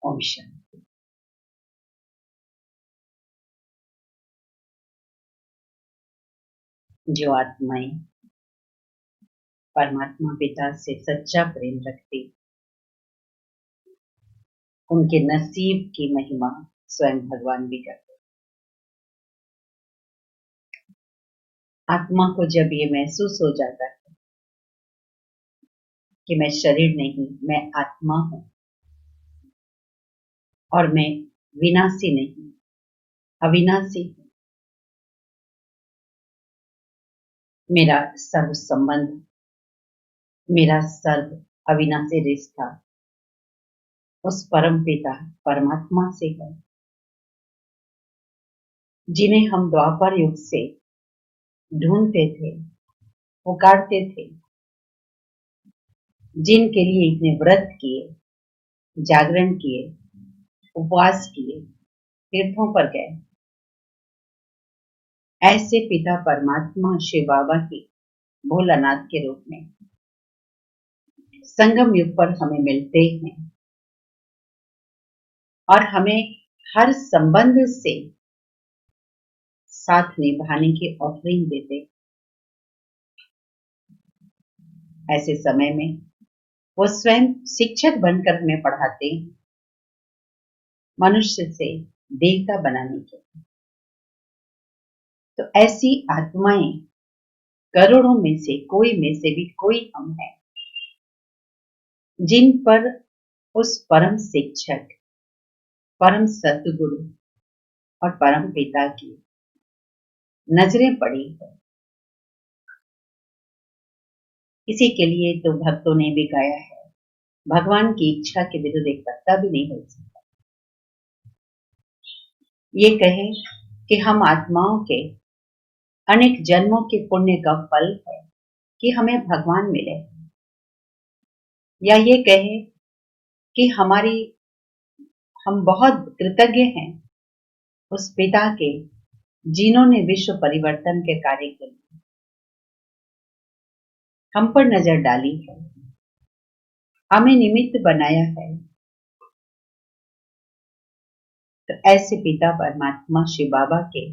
ओम शांति। जो आत्माएं परमात्मा पिता से सच्चा प्रेम रखती, उनके नसीब की महिमा स्वयं भगवान भी करते। आत्मा को जब ये महसूस हो जाता है कि मैं शरीर नहीं, मैं आत्मा हूं और मैं विनाशी नहीं, अविनाशी हूं। मेरा सर्व संबंध, मेरा सर्व अविनाशी रिश्ता उस परम पिता परमात्मा से है, जिन्हें हम द्वापर युग से ढूंढते थे, पुकारते थे, जिनके लिए इतने व्रत किए, जागरण किए, उपवास किए, तीर्थों पर गए। ऐसे पिता परमात्मा शिव बाबा की भोलानाथ के रूप में संगम युग पर हमें मिलते हैं और हमें हर संबंध से साथ निभाने की ऑफरिंग देते। ऐसे समय में वो स्वयं शिक्षक बनकर हमें पढ़ाते, मनुष्य से देवता बनाने के। तो ऐसी आत्माएं करोड़ों में से भी कोई हम हैं, जिन पर उस परम शिक्षक, परम सतगुरु और परम पिता की नजरें पड़ी है। इसी के लिए तो भक्तों ने भी गाया है, भगवान की इच्छा के विरुद्ध एक पत्ता भी नहीं हिल सकता। ये कहे कि हम आत्माओं के अनेक जन्मों के पुण्य का फल है कि हमें भगवान मिले, या ये कहे कि हम बहुत कृतज्ञ हैं उस पिता के, जिन्होंने विश्व परिवर्तन के कार्य के लिए हम पर नजर डाली है, हमें निमित्त बनाया है। तो ऐसे पिता परमात्मा शिव बाबा के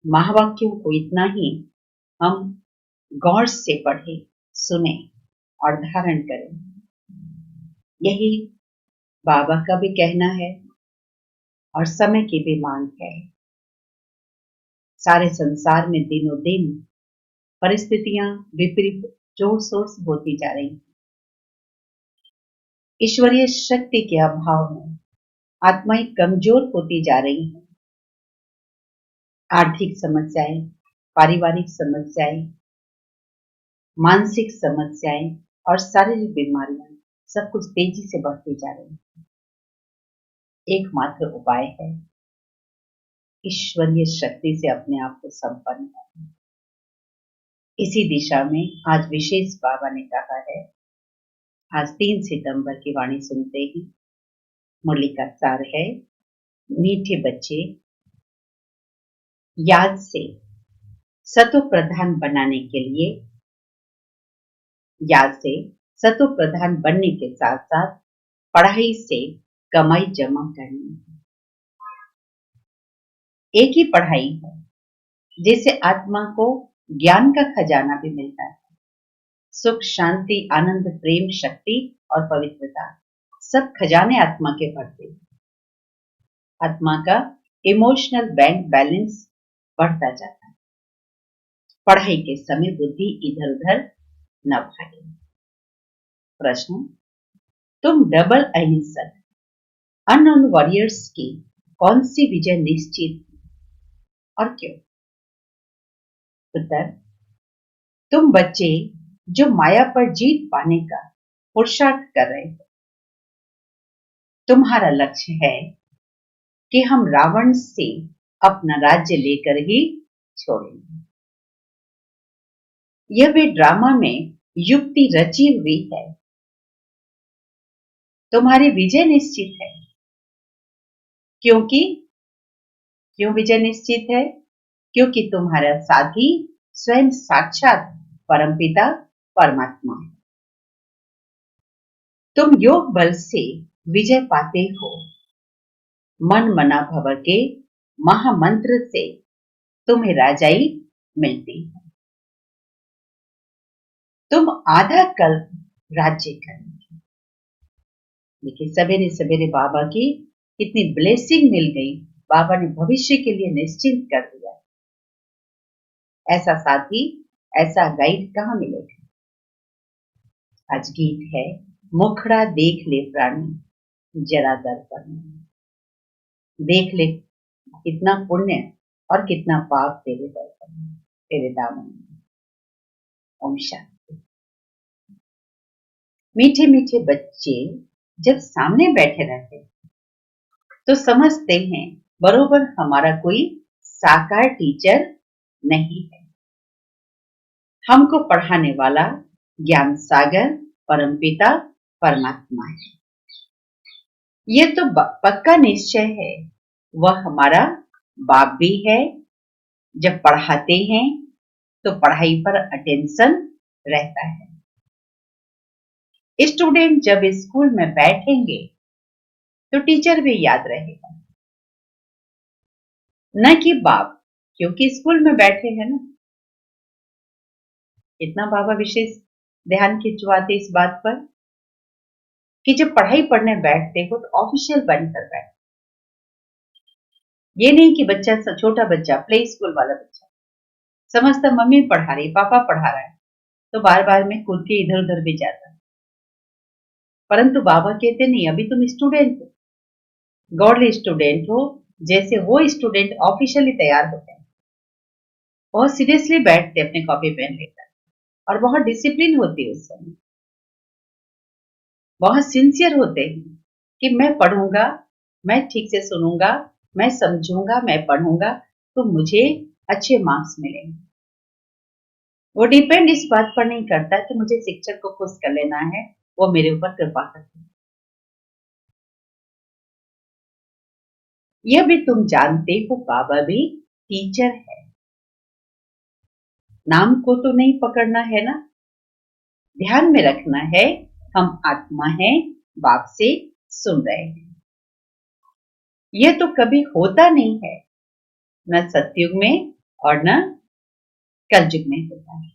महावाक्यों को इतना ही हम गौर से पढ़े, सुने और धारण करें। यही बाबा का भी कहना है और समय की भी मांग है। सारे संसार में दिनों दिन परिस्थितियां विपरीत जोर शोर से होती जा रही हैं। ईश्वरीय शक्ति के अभाव में आत्माएं कमजोर होती जा रही हैं। आर्थिक समस्याएं, पारिवारिक समस्याएं, मानसिक समस्याएं और शारीरिक बीमारियां सब कुछ तेजी से बढ़ती जा रही हैं। एकमात्र उपाय है ईश्वरीय शक्ति से अपने आप को संपन्न करना। इसी दिशा में आज विशेष बाबा ने कहा है। आज 3 सितंबर की वाणी सुनते ही मुरली का सार है, मीठे बच्चे याद से सतो प्रधान बनाने के लिए, याद से सतो प्रधान बनने के साथ साथ पढ़ाई से कमाई जमा करनी है। एक ही पढ़ाई है जिससे आत्मा को ज्ञान का खजाना भी मिलता है। सुख, शांति, आनंद, प्रेम, शक्ति और पवित्रता सब खजाने आत्मा के भरते हैं। आत्मा का इमोशनल बैंक बैलेंस बढ़ता जाता है। पढ़ाई के समय बुद्धि इधर उधर न भागे। प्रश्न, तुम डबल अहिंसक अननोन वॉरियर्स की कौन सी विजय निश्चित और क्यों? उत्तर, तुम बच्चे जो माया पर जीत पाने का पुरुषार्थ कर रहे हो, तुम्हारा लक्ष्य है कि हम रावण से अपना राज्य लेकर ही छोड़ेंगे। यह भी ड्रामा में युक्ति रची हुई है। तुम्हारी विजय निश्चित है। क्यों विजय निश्चित है? क्योंकि तुम्हारा साथी स्वयं साक्षात परमपिता परमात्मा है। तुम योग बल से विजय पाते हो। मन मना भव के महामंत्र से तुम्हें राजाई मिलती है। तुम आधा कल्प राज्य करोगे। देखिए, सवेरे सवेरे बाबा की कितनी ब्लेसिंग मिल गई। बाबा ने भविष्य के लिए निश्चिंत कर दिया। ऐसा साथी, ऐसा गाइड कहाँ मिलेगा। आज गीत है, मुखड़ा देख ले प्राणी जरा दर्पण में। देख ले कितना पुण्य और कितना पाप तेरे दर्पण में, तेरे दामन में। ओम शांति। मीठे मीठे बच्चे जब सामने बैठे रहते तो समझते हैं बरोबर हमारा कोई साकार टीचर नहीं है। हमको पढ़ाने वाला ज्ञान सागर परमपिता परमात्मा है। ये तो पक्का निश्चय है, वह हमारा बाप भी है। जब पढ़ाते हैं तो पढ़ाई पर अटेंशन रहता है। स्टूडेंट जब स्कूल में बैठेंगे तो टीचर भी याद रहेगा, न कि बाप, क्योंकि स्कूल में बैठे हैं ना। इतना बाबा विशेष ध्यान खिंचवाते इस बात पर कि जब पढ़ाई पढ़ने बैठते हो तो ऑफिशियल बनकर बैठो। ये नहीं कि बच्चा, छोटा बच्चा, प्ले स्कूल वाला बच्चा समझता मम्मी पढ़ा रही, पापा पढ़ा रहा है, तो बार बार में कूद के इधर उधर भी जाता। परंतु बाबा कहते नहीं, अभी तुम स्टूडेंट हो, गॉडली स्टूडेंट हो। जैसे वो स्टूडेंट ऑफिशियली तैयार होते हैं, बहुत सीरियसली बैठते अपने कॉपी पेन लेकर और बहुत डिसिप्लिन होती है उस समय, बहुत सिंसियर होते हैं कि मैं पढ़ूंगा, मैं ठीक से सुनूंगा, मैं समझूंगा, मैं पढ़ूंगा तो मुझे अच्छे मार्क्स मिलेंगे। वो डिपेंड इस बात पर नहीं करता कि मुझे शिक्षक को खुश कर लेना है, वो मेरे ऊपर कृपा करते हैं। यह भी तुम जानते हो बाबा भी टीचर है। नाम को तो नहीं पकड़ना है ना, ध्यान में रखना है हम आत्मा हैं, बाप से सुन रहे हैं। यह तो कभी होता नहीं है, न सतयुग में और न कलयुग में होता है।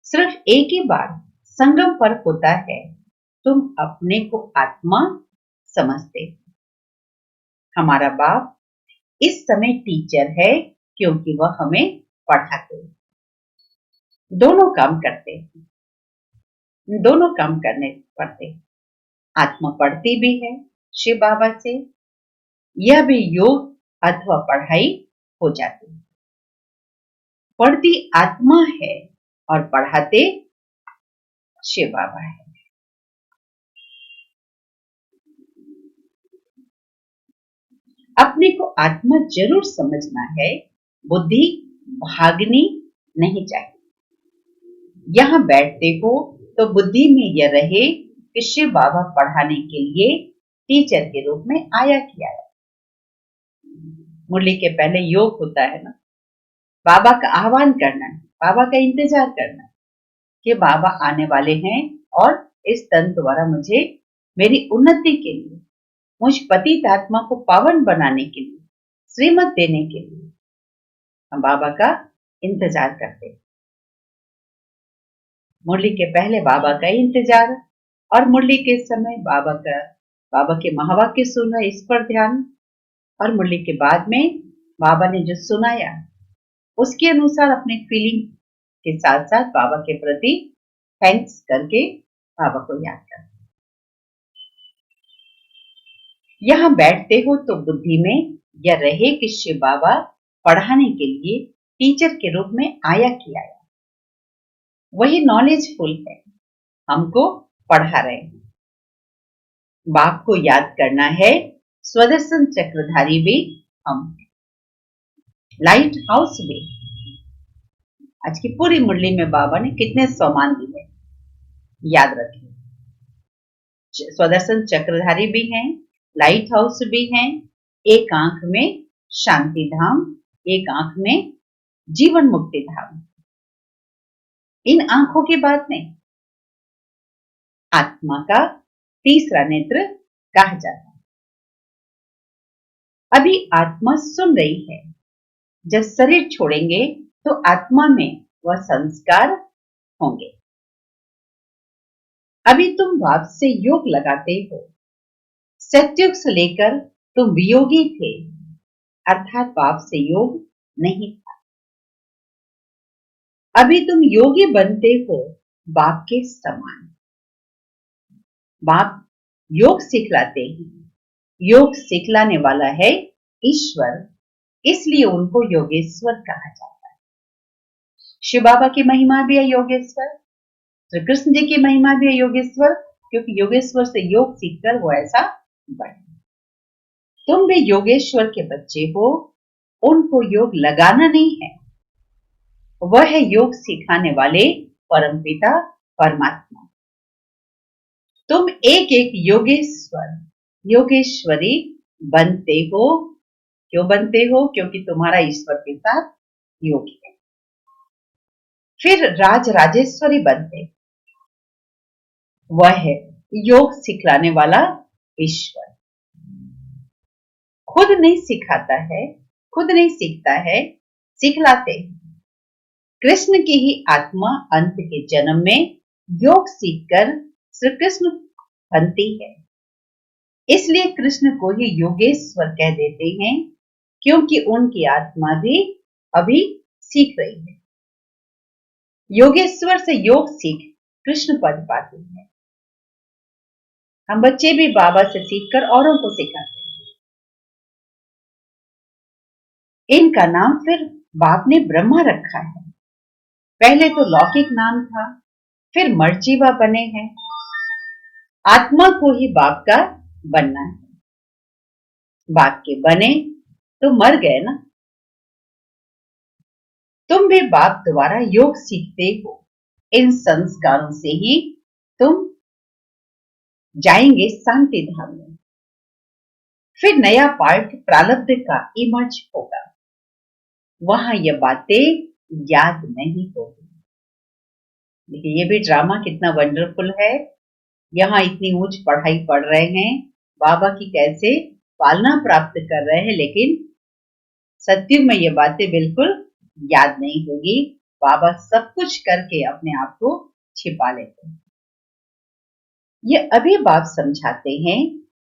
सिर्फ एक ही बार संगम पर होता है, तुम अपने को आत्मा समझते हो। हमारा बाप इस समय टीचर है क्योंकि वह हमें पढ़ाते हैं। दोनों काम करते हैं, दोनों काम करने पड़ते हैं। आत्मा पढ़ती भी है शिव बाबा से, यह भी योग अथवा पढ़ाई हो जाती है। पढ़ती आत्मा है और पढ़ाते शिव बाबा है। अपने को आत्मा जरूर समझना है, बुद्धि भागनी नहीं चाहिए। यहां बैठते हो तो बुद्धि में यह रहे कि शिव बाबा पढ़ाने के लिए टीचर के रूप में आया किया है। मुरली के पहले योग होता है ना, बाबा का आह्वान करना है, बाबा का इंतजार करना है कि बाबा आने वाले हैं और इस तंत्र द्वारा मुझे मेरी उन्नति के लिए, मुझ पतित आत्मा को पावन बनाने के लिए, श्रीमत देने के लिए हम बाबा का इंतजार करते हैं। मुरली के पहले बाबा का इंतजार और मुरली के समय बाबा के महावाक्य सुनना, इस पर ध्यान। और मुरली के बाद में बाबा ने जो सुनाया उसके अनुसार अपने फीलिंग के साथ साथ बाबा के प्रति थैंक्स करके बाबा को याद कर। यहां बैठते हो तो बुद्धि में यह रहे कि शिव बाबा पढ़ाने के लिए टीचर के रूप में आया किया है। वही नॉलेजफुल है, हमको पढ़ा रहे हैं। बाप को याद करना है, स्वदर्शन चक्रधारी भी हम, लाइट हाउस भी। आज की पूरी मुरली में बाबा ने कितने सम्मान दिए, याद रखिए। स्वदर्शन चक्रधारी भी हैं, लाइट हाउस भी हैं, एक आंख में शांति धाम, एक आंख में जीवन मुक्ति धाम। इन आंखों की बात नहीं, आत्मा का तीसरा नेत्र कहा जाता है। अभी आत्मा सुन रही है। जब शरीर छोड़ेंगे तो आत्मा में वह संस्कार होंगे। अभी तुम भाव से योग लगाते हो। सत्युग से लेकर तुम वियोगी थे, अर्थात भाव से योग नहीं था। अभी तुम योगी बनते हो बाप के समान। बाप योग सिखलाते हैं। योग सिखलाने वाला है ईश्वर, इसलिए उनको योगेश्वर कहा जाता है। शिव बाबा की महिमा भी है योगेश्वर, श्री कृष्ण जी की महिमा भी है योगेश्वर, क्योंकि योगेश्वर से योग सीखकर वो ऐसा बने। तुम भी योगेश्वर के बच्चे हो, उनको योग लगाना नहीं है, वह है योग सिखाने वाले परमपिता परमात्मा। तुम एक एक योगेश्वर योगेश्वरी बनते हो। क्यों बनते हो? क्योंकि तुम्हारा ईश्वर के साथ योग है। फिर राज राजेश्वरी बनते, वह है योग सिखलाने वाला ईश्वर। खुद नहीं सिखाता है, खुद नहीं सीखता है, सिखलाते। कृष्ण की ही आत्मा अंत के जन्म में योग सीखकर श्री कृष्ण बनती है। इसलिए कृष्ण को ही योगेश्वर कह देते हैं, क्योंकि उनकी आत्मा भी अभी सीख रही है। योगेश्वर से योग सीख कृष्ण पद पाते हैं। हम बच्चे भी बाबा से सीखकर औरों को सिखाते हैं। इनका नाम फिर बाप ने ब्रह्मा रखा है। पहले तो लौकिक नाम था, फिर मर्जीवा बने हैं। आत्मा को ही बाप का बनना है। बाप के बने तो मर गए ना। तुम भी बाप द्वारा योग सीखते हो। इन संस्कारों से ही तुम जाएंगे शांति धाम में। फिर नया पार्ट प्रारब्ध का इमर्ज होगा, वहां ये बातें याद नहीं होगी। देखिए ये भी ड्रामा कितना वंडरफुल है। यहाँ इतनी ऊंच पढ़ाई पढ़ रहे हैं, बाबा की कैसे पालना प्राप्त कर रहे हैं, लेकिन सत्युग में ये बातें बिल्कुल याद नहीं होगी। बाबा सब कुछ करके अपने आप को छिपा लेते हैं। ये अभी बाप समझाते हैं,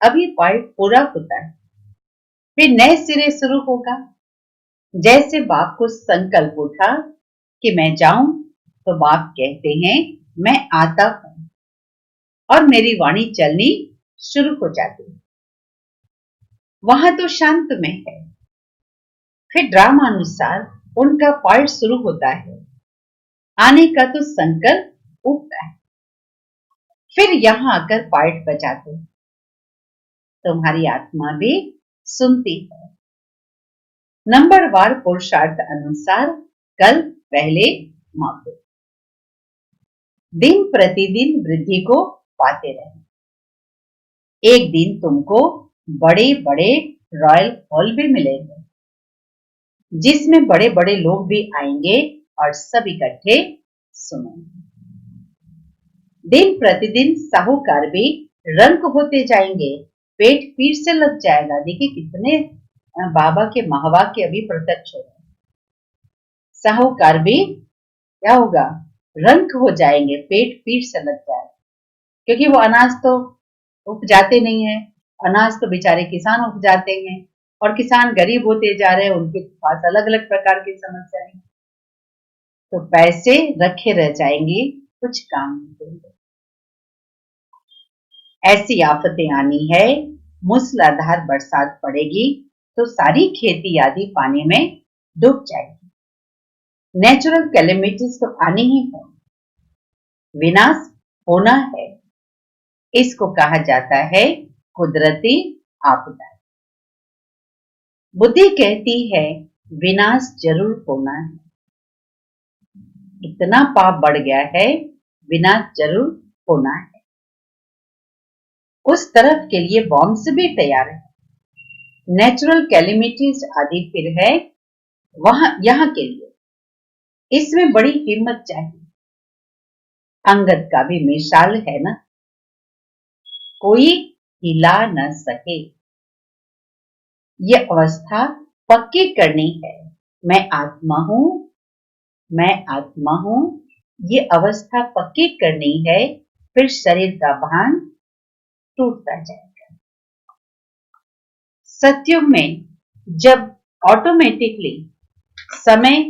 अभी पार्ट पूरा होता है, फिर नए सिरे शुरू होगा। जैसे बाप को संकल्प उठा कि मैं जाऊं, तो बाप कहते हैं मैं आता हूं, और मेरी वाणी चलनी शुरू हो जाती है। वहां तो शांत में है। फिर ड्रामा अनुसार उनका पार्ट शुरू होता है। आने का तो संकल्प उठता है, फिर यहां आकर पार्ट बजाते हैं। तुम्हारी आत्मा भी सुनती है। नंबरवार पुरुषार्थ अनुसार कल पहले मौके, दिन प्रतिदिन वृद्धि को पाते रहे। एक दिन तुमको बड़े बड़े रॉयल हॉल भी मिलेंगे, जिसमें बड़े बड़े लोग भी आएंगे और सब इकट्ठे सुनेंगे। दिन प्रतिदिन साहूकार भी रंक होते जाएंगे, पेट फिर से लग जाएगा। देखिए कितने बाबा के महावाक्य अभी प्रत्यक्ष हो रहे हैं। साहूकार भी क्या होगा? रंक हो जाएंगे, पेट फिर से लग जाएगा, क्योंकि वो अनाज तो उपजाते नहीं है। अनाज तो बेचारे किसान उपजाते हैं, और किसान गरीब होते जा रहे हैं, उनके पास अलग अलग प्रकार की समस्याएं, तो पैसे रखे रह जाएंगे, कुछ काम नहीं देंगे। ऐसी आफतें आनी है, मूसलाधार बरसात पड़ेगी तो सारी खेती आदि पानी में डूब जाएगी। नेचुरल कैलेमिटीज तो आनी ही है, विनाश होना है। इसको कहा जाता है कुदरती आपदा। बुद्धि कहती है विनाश जरूर होना है। इतना पाप बढ़ गया है, विनाश जरूर होना है। उस तरफ के लिए बॉम्ब्स भी तैयार है। नेचुरल कैलेमिटीज आदि फिर है वहां, यहां के लिए इसमें बड़ी हिम्मत चाहिए। अंगद का भी मिसाल है ना, कोई हिला न सके। ये अवस्था पक्की करनी है। मैं आत्मा हूं, मैं आत्मा हूं। ये अवस्था पक्की करनी है, फिर शरीर का भान टूटता जाएगा। सत्युग में जब ऑटोमेटिकली समय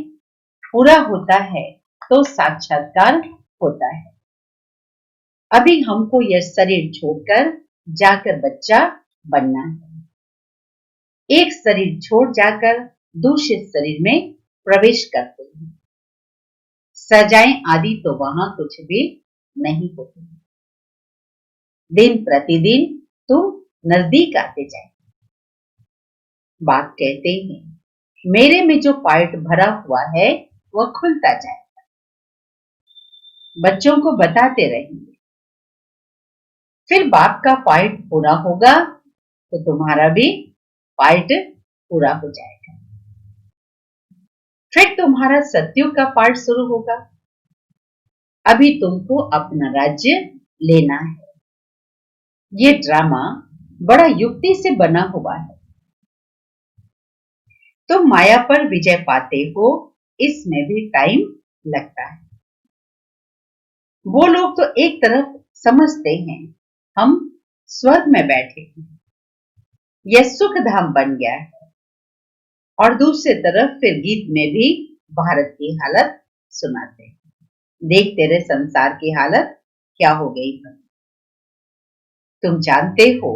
पूरा होता है तो साक्षात्कार होता है। अभी हमको यह शरीर छोड़कर जाकर बच्चा बनना है। एक शरीर छोड़ जाकर दूसरे शरीर में प्रवेश करते हैं। सजाएं आदि तो वहां कुछ भी नहीं होती। दिन प्रतिदिन तुम नजदीक आते जाए। बाप कहते हैं मेरे में जो पार्ट भरा हुआ है वह खुलता जाएगा। बच्चों को बताते रहेंगे। फिर बाप का पार्ट पूरा होगा तो तुम्हारा भी पार्ट पूरा हो जाएगा। फिर तुम्हारा सत्युग का पार्ट शुरू होगा। अभी तुमको अपना राज्य लेना है। ये ड्रामा बड़ा युक्ति से बना हुआ है। तुम माया पर विजय पाते हो, इसमें भी टाइम लगता है। वो लोग तो एक तरफ समझते हैं हम स्वर्ग में बैठे हैं, यह सुख धाम बन गया है, और दूसरी तरफ फिर गीत में भी भारत की हालत सुनाते हैं। देख तेरे संसार की हालत क्या हो गई है। तुम जानते हो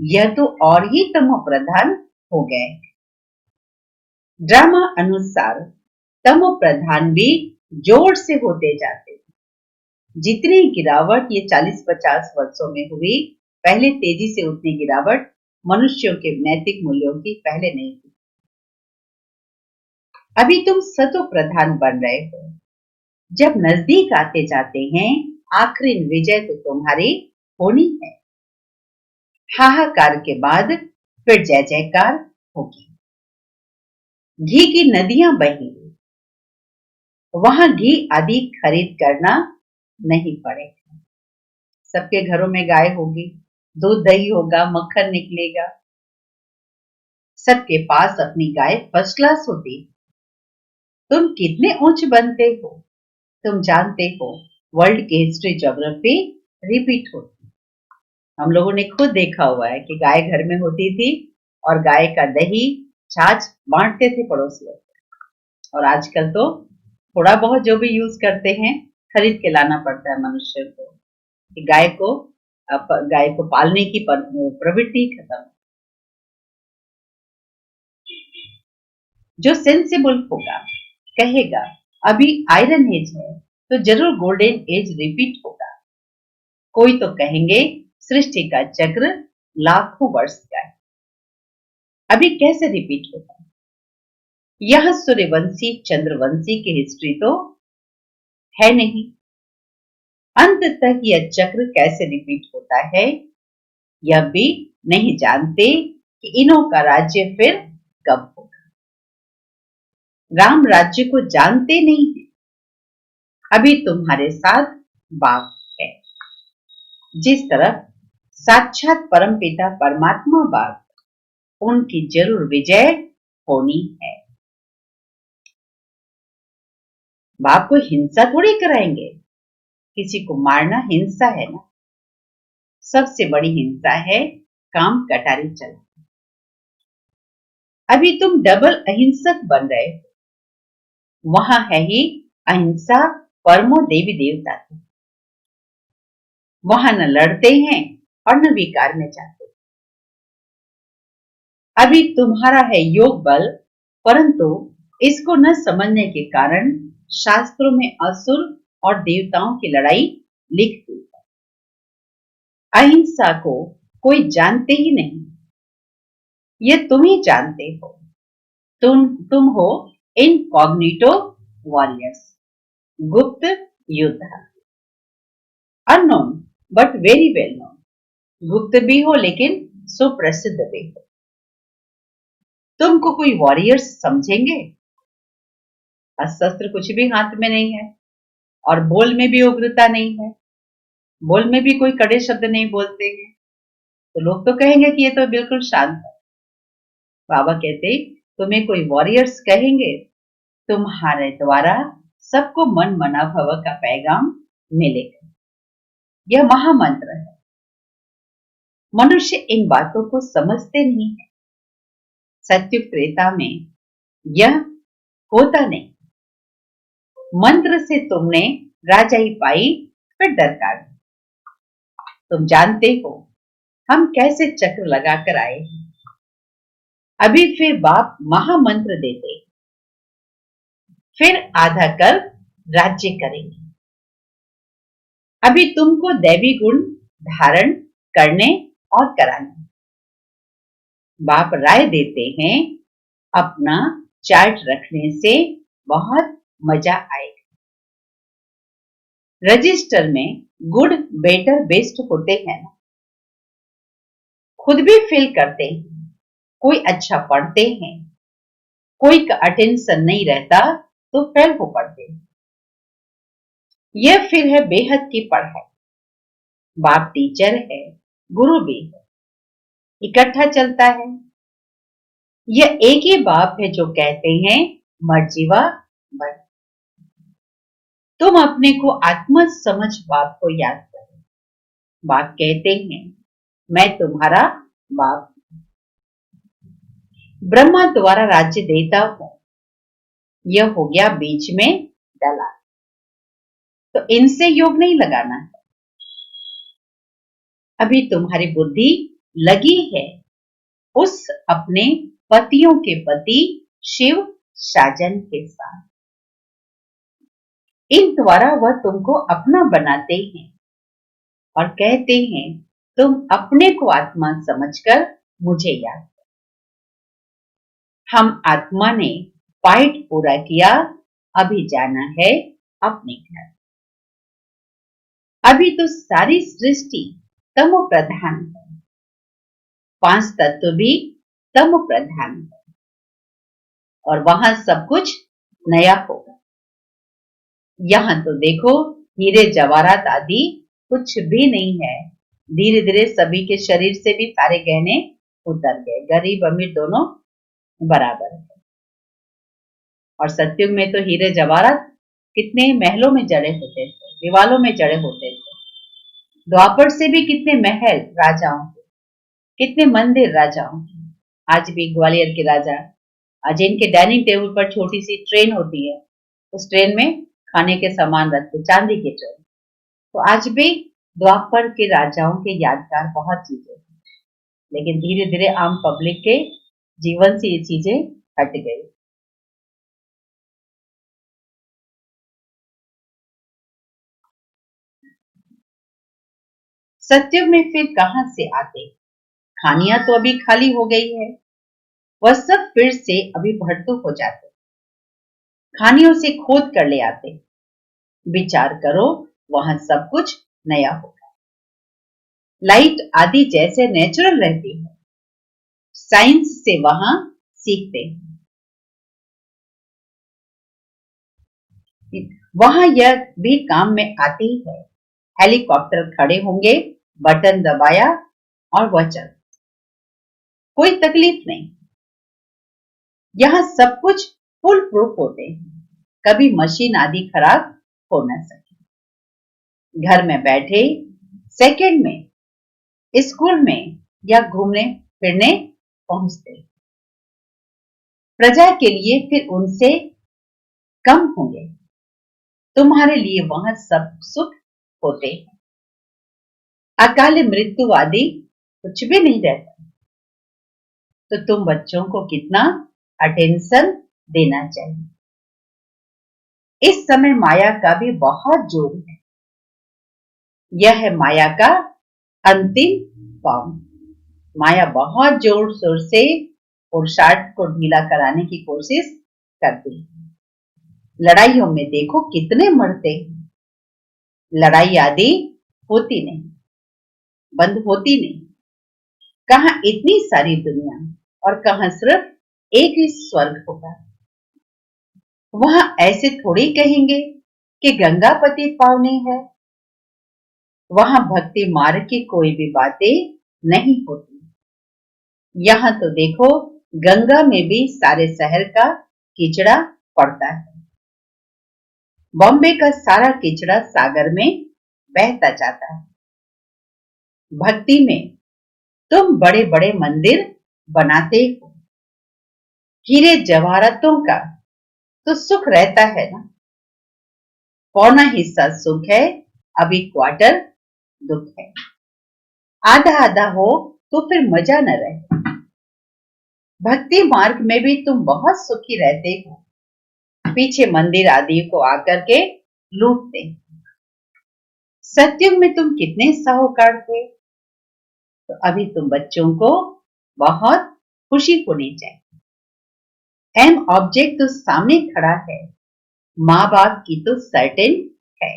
यह तो और ही तमो प्रधान हो गए। ड्रामा अनुसार तमो प्रधान भी जोर से होते जाते हैं। जितनी गिरावट ये 40-50 वर्षों में हुई, पहले तेजी से उतनी गिरावट मनुष्यों के नैतिक मूल्यों की पहले नहीं थी। अभी तुम सतो प्रधान बन रहे हो। जब नजदीक आते जाते हैं, आखिरी विजय तो तुम्हारी होनी है। हाहाकार के बाद फिर जय जयकार होगी। घी की नदियां बहेंगी। वहां घी आदि खरीद करना नहीं पड़ेगा। सबके घरों में गाय होगी, दूध दही होगा, मक्खन निकलेगा। सबके पास अपनी गाय फर्स्ट क्लास होती। तुम कितने ऊंच बनते हो, तुम जानते हो वर्ल्ड की हिस्ट्री ज्योग्राफी रिपीट होती। हम लोगों ने खुद देखा हुआ है कि गाय घर में होती थी और गाय का दही छाछ बांटते थे पड़ोसियों को। और आजकल तो थोड़ा बहुत जो भी यूज करते हैं खरीद के लाना पड़ता है मनुष्य को, कि गाय को पालने की प्रवृत्ति खत्म। जो सेंसिबल होगा कहेगा अभी आयरन एज है तो जरूर गोल्डन एज रिपीट होगा। कोई तो कहेंगे सृष्टि का चक्र लाखों वर्ष का है, अभी कैसे रिपीट होगा। यह सूर्यवंशी चंद्रवंशी की हिस्ट्री तो है नहीं। अंत तक यह चक्र कैसे रिपीट होता है यह भी नहीं जानते कि इन्हों का राज्य फिर कब होगा। राम राज्य को जानते नहीं है। अभी तुम्हारे साथ बाप है। जिस तरफ साक्षात परमपिता परमात्मा बाप, उनकी जरूर विजय होनी है। बाप को हिंसा थोड़ी कराएंगे। किसी को मारना हिंसा है ना। सबसे बड़ी हिंसा है काम कटारी चलाना। अभी तुम डबल अहिंसक बन रहे हो। वहां है ही अहिंसा परमो देवी देवता थे। वहां न लड़ते हैं और न विकार में जाते। अभी तुम्हारा है योग बल, परंतु इसको न समझने के कारण शास्त्रों में असुर और देवताओं की लड़ाई लिख दी है। अहिंसा को कोई जानते ही नहीं, ये तुम ही जानते हो। तुम हो इनकॉग्निटो वॉरियर्स, गुप्त योद्धा। Unknown but very well known. गुप्त भी हो लेकिन सुप्रसिद्ध भी हो। तुमको कोई वॉरियर्स समझेंगे? शस्त्र कुछ भी हाथ में नहीं है और बोल में भी उग्रता नहीं है। बोल में भी कोई कड़े शब्द नहीं बोलते हैं। तो लोग तो कहेंगे कि ये तो बिल्कुल शांत है। बाबा कहते तुम्हें कोई वॉरियर्स कहेंगे, तुम्हारे द्वारा सबको मन मना भव का पैगाम मिलेगा। यह महामंत्र है। मनुष्य इन बातों को समझते नहीं है। सत्युग त्रेता में यह होता नहीं। मंत्र से तुमने राजाई पाई, फिर दरकार। तुम जानते हो हम कैसे चक्र लगाकर आए हैं। अभी फिर बाप महामंत्र देते, फिर आधा कर राज्य करेंगे। अभी तुमको दैवी गुण धारण करने और कराने। बाप राय देते हैं, अपना चार्ट रखने से बहुत मजा आएगा। रजिस्टर में गुड बेटर बेस्ट होते हैं ना, खुद भी फील करते हैं। कोई अच्छा पढ़ते हैं, कोई का अटेंशन नहीं रहता तो फेल हो पड़ते हैं। यह फिर है बेहद की पढ़ाई। बाप टीचर है, गुरु भी है, इकट्ठा चलता है। यह एक ही बाप है जो कहते हैं मर्जीवा बन। तुम अपने को आत्मा समझ बाप को याद करो। बाप कहते हैं मैं तुम्हारा बाप ब्रह्मा द्वारा राज्य देता हूं। यह हो गया बीच में डला, तो इनसे योग नहीं लगाना है। अभी तुम्हारी बुद्धि लगी है उस अपने पतियों के पति शिव साजन के साथ। इन द्वारा वह तुमको अपना बनाते हैं और कहते हैं तुम अपने को आत्मा समझकर मुझे याद करो। हम आत्मा ने फाइट पूरा किया, अभी जाना है अपने घर। अभी तो सारी सृष्टि तमो प्रधान है, 5 तत्व भी तमो प्रधान है और वहां सब कुछ नया होगा। यहां तो देखो हीरे जवाहरात आदि कुछ भी नहीं है। धीरे धीरे सभी के शरीर से भी सारे गहने उतर गए। गरीब अमीर दोनों बराबर है। और सत्युग में तो हीरे जवाहरात कितने महलों में जड़े होते थे, दीवालों में जड़े होते थे। द्वापर से भी कितने महल राजाओं के, कितने मंदिर राजाओं के। आज भी ग्वालियर के राजा, आज इनके डाइनिंग टेबल पर छोटी सी ट्रेन होती है, उस ट्रेन में खाने के सामान रखते, चांदी की ट्रेन। तो आज भी द्वापर के राजाओं के यादगार बहुत चीजें हैं, लेकिन धीरे धीरे आम पब्लिक के जीवन से ये चीजें हट गई। सत्युग में फिर कहां से आते? खानियां तो अभी खाली हो गई है, वह सब फिर से अभी भरतू हो जाते। खानियों से खोद कर ले आते। विचार करो वहां सब कुछ नया होगा। लाइट आदि जैसे नेचुरल रहती है, साइंस से वहां सीखते हैं। वहां यह भी काम में आती है। हेलीकॉप्टर खड़े होंगे, बटन दबाया और वह चल, कोई तकलीफ नहीं। यहां सब कुछ फुल प्रूफ होते हैं, कभी मशीन आदि खराब हो न सके। घर में बैठे सेकंड में, स्कूल में या घूमने फिरने पहुंचते। प्रजा के लिए फिर उनसे कम होंगे। तुम्हारे लिए वहां सब सुख होते हैं। अकाल मृत्यु आदि कुछ भी नहीं रहता। तो तुम बच्चों को कितना अटेंशन देना चाहिए। इस समय माया का भी बहुत जोर है। यह है माया का अंतिम फॉर्म। माया बहुत जोर शोर से पुरुषार्थ को ढीला कराने की कोशिश करती है। लड़ाइयों में देखो कितने मरते हैं। लड़ाई आदि होती नहीं, बंद होती नहीं। कहां इतनी सारी दुनिया और कहां सिर्फ एक ही स्वर्ग होगा। वहां ऐसे थोड़ी कहेंगे कि गंगापति पावनी है। वहां भक्ति मार्ग की कोई भी बातें नहीं होती। यहाँ तो देखो, गंगा में भी सारे शहर का कीचड़ा पड़ता है। बॉम्बे का सारा कीचड़ा सागर में बहता जाता है। भक्ति में तुम बड़े बड़े मंदिर बनाते हो, हीरे जवाहरातों का तो सुख रहता है ना। पौना हिस्सा सुख है, अभी क्वार्टर दुख है। आधा आधा हो तो फिर मजा न रहे। भक्ति मार्ग में भी तुम बहुत सुखी रहते हो, पीछे मंदिर आदि को आकर के लूटते। सत्युग में तुम कितने साहूकार थे, तो अभी तुम बच्चों को बहुत खुशी होनी चाहिए। एम ऑब्जेक्ट तो सामने खड़ा है, माँ बाप की तो सर्टेन है।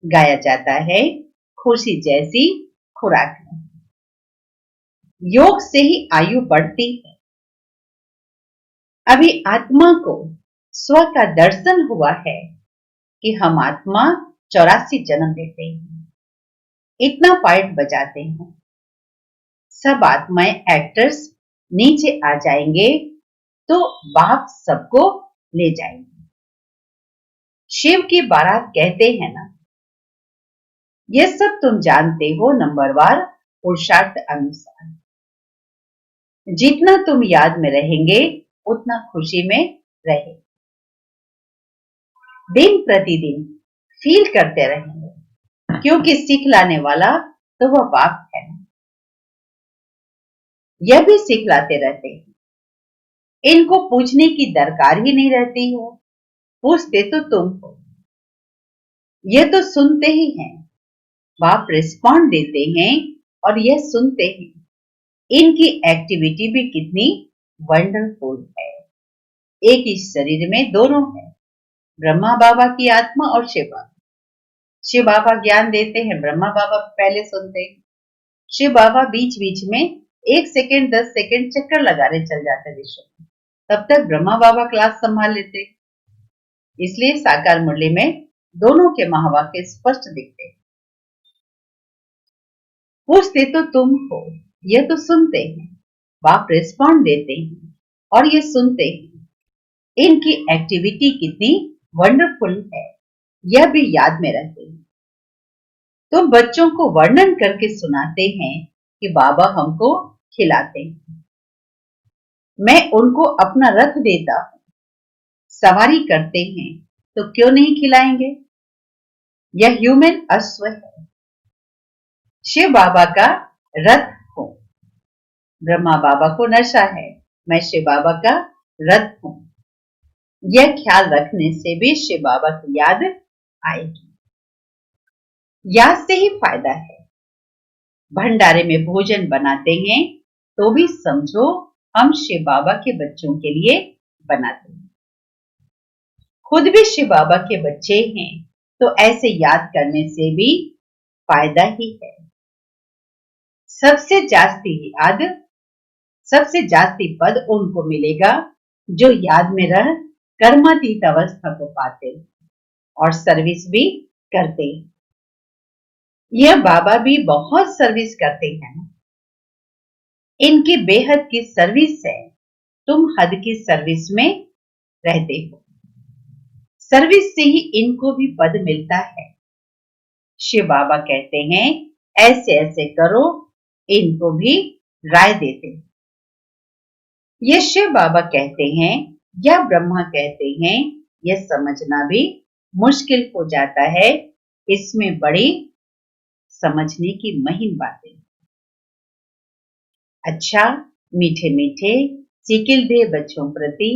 गाया जाता है, खुशी जैसी खुराक है। योग से ही आयु बढ़ती है। अभी आत्मा को स्व का दर्शन हुआ है कि हम आत्मा 84 जन्म लेते हैं, इतना पार्ट बजाते हैं। सब आत्माएं एक्टर्स नीचे आ जाएंगे तो बाप सबको ले जाएंगे। शिव की बारात कहते हैं ना। यह सब तुम जानते हो नंबरवार पुरुषार्थ अनुसार। जितना तुम याद में रहेंगे उतना खुशी में रहे। दिन प्रतिदिन फील करते रहेंगे, क्योंकि सिखलाने वाला तो वह बाप है। यह भी सिखलाते रहते हैं। इनको पूछने की दरकार ही नहीं रहती है, पूछते तो तुम हो। यह तो सुनते ही हैं, बाप रिस्पॉन्ड देते हैं और यह सुनते हैं। इनकी एक्टिविटी भी कितनी वंडरफुल है। एक ही शरीर में दोनों है, ब्रह्मा बाबा की आत्मा और शिव बाबा। शिव बाबा ज्ञान देते हैं, ब्रह्मा बाबा पहले सुनते हैं। शिव बाबा बीच बीच में 1 सेकेंड 10 सेकेंड चक्कर लगाने चल जाते विश्व में, तब तक ब्रह्मा बाबा क्लास संभाल लेते। इसलिए साकार मुरली में दोनों के महावाक्य स्पष्ट दिखते। पूछते तो तुम हो, यह तो सुनते हैं, बाप रिस्पॉन्ड देते हैं और ये सुनते हैं। इनकी एक्टिविटी कितनी वंडरफुल है, यह भी याद में रहते हैं। तुम बच्चों को वर्णन करके सुनाते हैं कि बाबा हमको खिलाते हैं। मैं उनको अपना रथ देता हूं, सवारी करते हैं, तो क्यों नहीं खिलाएंगे। यह ह्यूमन अश्व है, शिव बाबा का रथ हूं। ब्रह्मा बाबा को नशा है, मैं शिव बाबा का रथ हूं। यह ख्याल रखने से भी शिव बाबा की याद आएगी। याद से ही फायदा है। भंडारे में भोजन बनाते हैं तो भी समझो हम शिव बाबा के बच्चों के लिए बनाते हैं। खुद भी शिव बाबा के बच्चे हैं, तो ऐसे याद करने से भी फायदा ही है। सबसे जास्ती पद उनको मिलेगा जो याद में रह कर्मातीत अवस्था को पाते और सर्विस भी करते। यह बाबा भी बहुत सर्विस करते हैं। इनकी बेहद की सर्विस है, तुम हद की सर्विस में रहते हो। सर्विस से ही इनको भी पद मिलता है। शिव बाबा कहते हैं ऐसे ऐसे करो, इनको भी राय देते हैं। ये शिव बाबा कहते हैं या ब्रह्मा कहते हैं, यह समझना भी मुश्किल हो जाता है। इसमें बड़ी समझने की महीन बातें। अच्छा, मीठे मीठे चिकिल दे बच्चों प्रति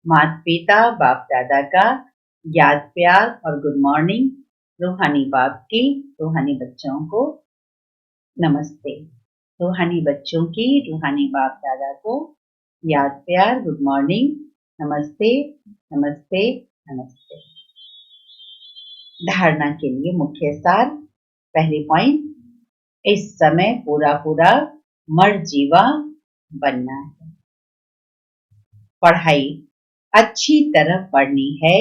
माता पिता बाप दादा का याद प्यार और गुड मॉर्निंग। रूहानी बाप की रूहानी बच्चों को नमस्ते। रूहानी बच्चों की रूहानी बाप दादा को याद प्यार गुड मॉर्निंग, नमस्ते नमस्ते नमस्ते। धारणा के लिए मुख्य सार। पहली पॉइंट, इस समय पूरा पूरा मर्जीवा बनना है। पढ़ाई अच्छी तरह पढ़नी है,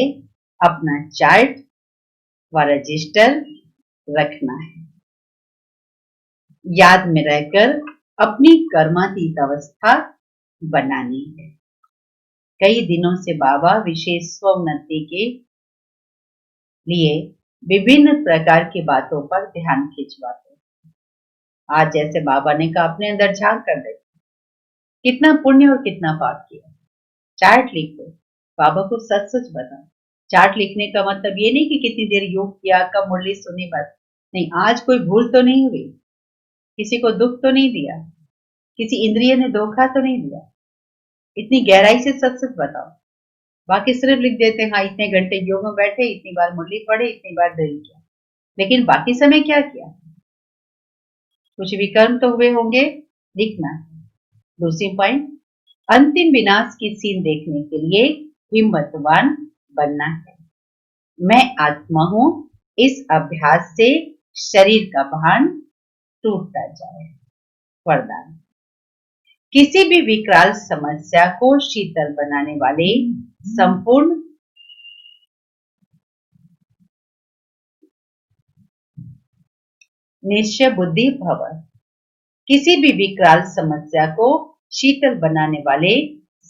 अपना चार्ट व रजिस्टर रखना है। याद में रहकर अपनी कर्मातीत अवस्था बनानी है। कई दिनों से बाबा विशेष स्वोन्नति के लिए विभिन्न प्रकार की बातों पर ध्यान खिंचवाते हैं। आज जैसे बाबा ने कहा अपने अंदर झांक कर देखो कितना पुण्य और कितना पाप किया। चार्ट लिख दो, बाबा को सच सच बताओ। चार्ट लिखने का मतलब ये नहीं कि कितनी देर योग किया, कब मुरली सुनी, बस नहीं। आज कोई भूल तो नहीं हुई, किसी को दुख तो नहीं दिया, किसी इंद्रिय ने धोखा तो नहीं दिया। इतनी गहराई से सच सच बताओ। बाकी सिर्फ लिख देते हैं हाँ इतने घंटे योग में बैठे, इतनी बार मुरली पढ़े, इतनी बार ड्रिल किया, लेकिन बाकी समय क्या किया? कुछ विकर्म तो हुए होंगे, लिखना। दूसरी पॉइंट, अंतिम विनाश की सीन देखने के लिए हिम्मतवान बनना है। मैं आत्मा हूं, इस अभ्यास से शरीर का भान टूटता जाए। वरदान, किसी भी विकराल समस्या को शीतल बनाने वाले संपूर्ण निश्चय बुद्धि भव। किसी भी विकराल समस्या को शीतल बनाने वाले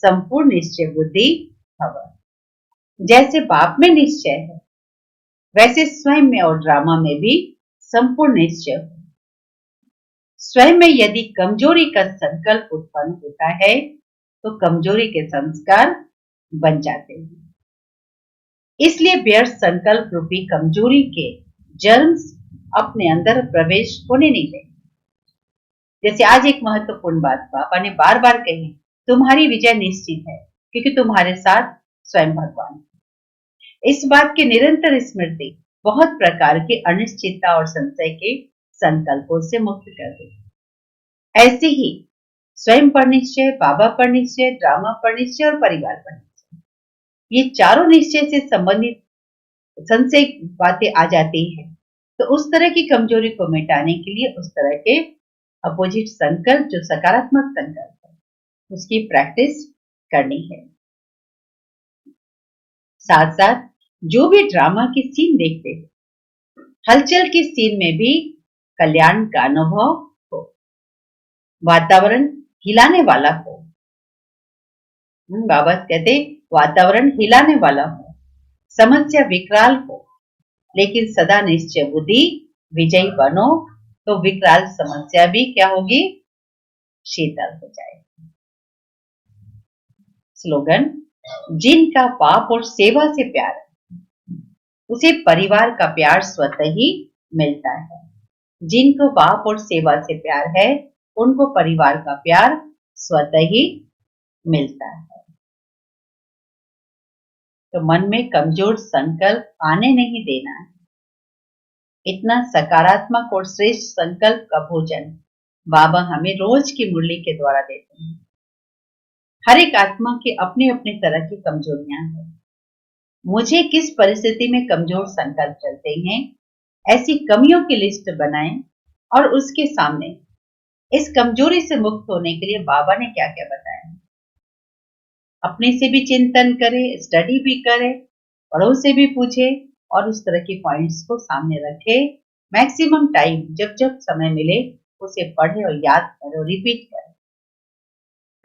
संपूर्ण निश्चय बुद्धि भव। जैसे बाप में निश्चय है, वैसे स्वयं में और ड्रामा में भी संपूर्ण निश्चय हो। स्वयं में यदि कमजोरी का संकल्प उत्पन्न होता है तो कमजोरी के संस्कार बन जाते हैं। इसलिए व्यर्थ संकल्प रूपी कमजोरी के जर्म्स अपने अंदर प्रवेश होने नहीं दें। जैसे आज एक महत्वपूर्ण बात पापा ने बार बार कही, तुम्हारी विजय निश्चित है क्योंकि तुम्हारे साथ स्वयं भगवान है। इस बात की निरंतर स्मृति बहुत प्रकार के अनिश्चितता और संशय के संकल्पों से मुक्त कर दे। ऐसे ही स्वयं पर निश्चय, बाबा पर निश्चय, ड्रामा पर निश्चय और परिवार पर निश्चय, ये चारों निश्चय से संबंधित संशय बातें आ जाती है। तो उस तरह की कमजोरी को मिटाने के लिए उस तरह के अपोजिट संकल्प, जो सकारात्मक संकल्प है, उसकी प्रैक्टिस करनी है। साथ साथ जो भी ड्रामा की सीन देखते हैं, हलचल की सीन में भी कल्याण का अनुभव हो, वातावरण हिलाने वाला हो। बाबा कहते वातावरण हिलाने वाला हो, समस्या विकराल हो, लेकिन सदा निश्चय बुद्धि विजयी बनो तो विकराल समस्या भी क्या होगी? शीतल हो जाएगी। स्लोगन, जिनका पाप और सेवा से प्यार है उसे परिवार का प्यार स्वतः ही मिलता है। जिनको पाप और सेवा से प्यार है उनको परिवार का प्यार स्वतः ही मिलता है। तो मन में कमजोर संकल्प आने नहीं देना है। इतना सकारात्मक और श्रेष्ठ संकल्प का भोजन बाबा हमें रोज की मुरली के द्वारा देते हैं। हर एक आत्मा की अपनी अपनी तरह की कमजोरियां हैं। मुझे किस परिस्थिति में कमजोर संकल्प चलते हैं, ऐसी कमियों की लिस्ट बनाएं और उसके सामने इस कमजोरी से मुक्त होने के लिए बाबा ने क्या क्या बताया, अपने से भी चिंतन करें, स्टडी भी करें, बड़ों से भी पूछे और उस तरह की पॉइंट्स को सामने रखे। मैक्सिमम टाइम जब जब समय मिले उसे पढ़े और याद करें और रिपीट करें।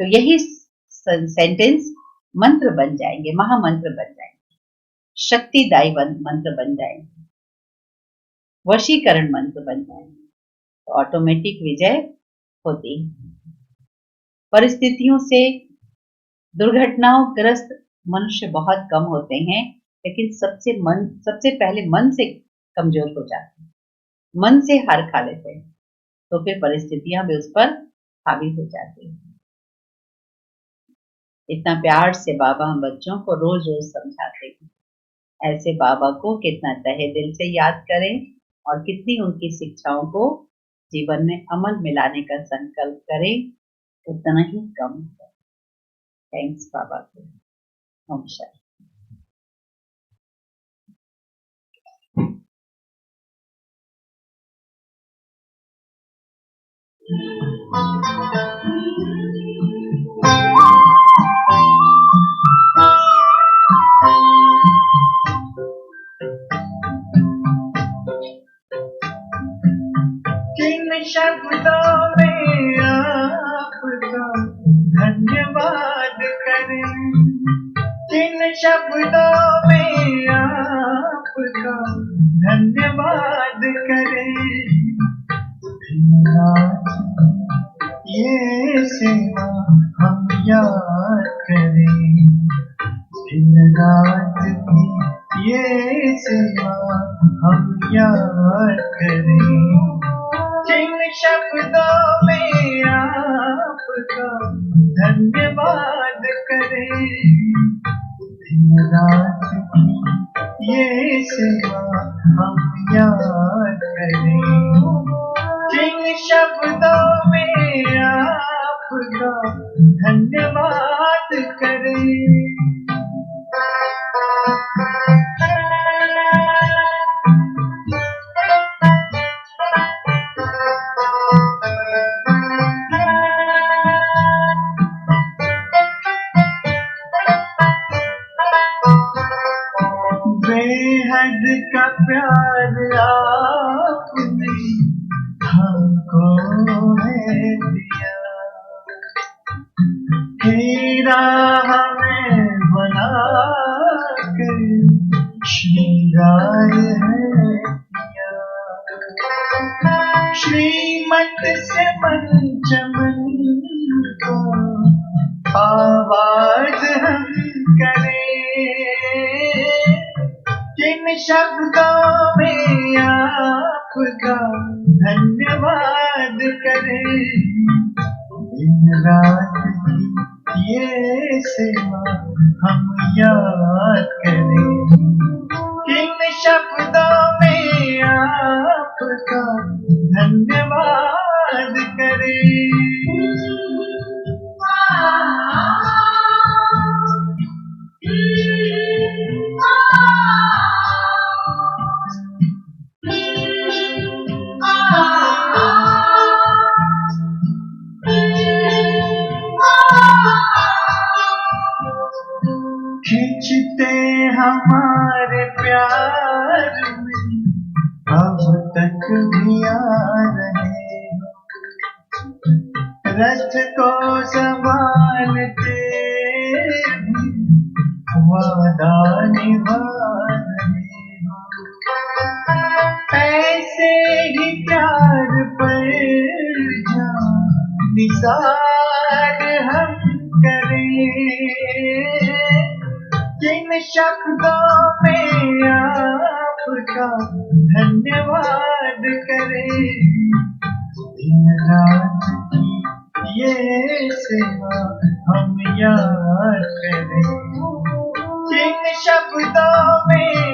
तो यही सेंटेंस मंत्र बन जाएंगे, महामंत्र बन जाएंगे, शक्तिदायी मंत्र बन जाएंगे, वशीकरण मंत्र बन जाएंगे। तो ऑटोमेटिक विजय होती है। परिस्थितियों से दुर्घटनाओं ग्रस्त मनुष्य बहुत कम होते हैं, लेकिन सबसे पहले मन से कमजोर हो जाते हैं, मन से हार खा लेते हैं, तो फिर परिस्थितियां भी उस पर हावी हो जाती हैं। इतना प्यार से बाबा हम बच्चों को रोज रोज समझाते हैं। ऐसे बाबा को कितना तहे दिल से याद करें और कितनी उनकी शिक्षाओं को जीवन में अमल में लाने का संकल्प करें, उतना ही कम है। थैंक्स बाबा को। नमस्कार। शब्दों में आपका धन्यवाद करें, किन शब्दों में आपका धन्यवाद करें। ये सेवा हम याद करें, दिन रात की ये सेवा हम याद करें, जिन शब्दों में आपका धन्यवाद करें। दिन रात की ये सेवा हम याद करें, जिन शब्दों में आपका धन्यवाद करें। बेहद का प्यार आपने हमको है दिया, हीरा हमें बना कर श्रृंगार है किया। श्रीमत से मन चमन को आवाज हम करें, जिन शब्दों में आपका धन्यवाद करें। दिन रात की ये सेवा हम याद करें, किन शब्दों में आपका धन्यवाद करें। खींचते हमारे प्यार में अब तक भी आ रहे, रथ को संभालते वादा निभा रहे। ऐसे ही प्यार पर निसार हम करें, जिन शब्दों में आपका धन्यवाद करें। दिन रात की ये सेवा हम याद करें, जिन शब्दों में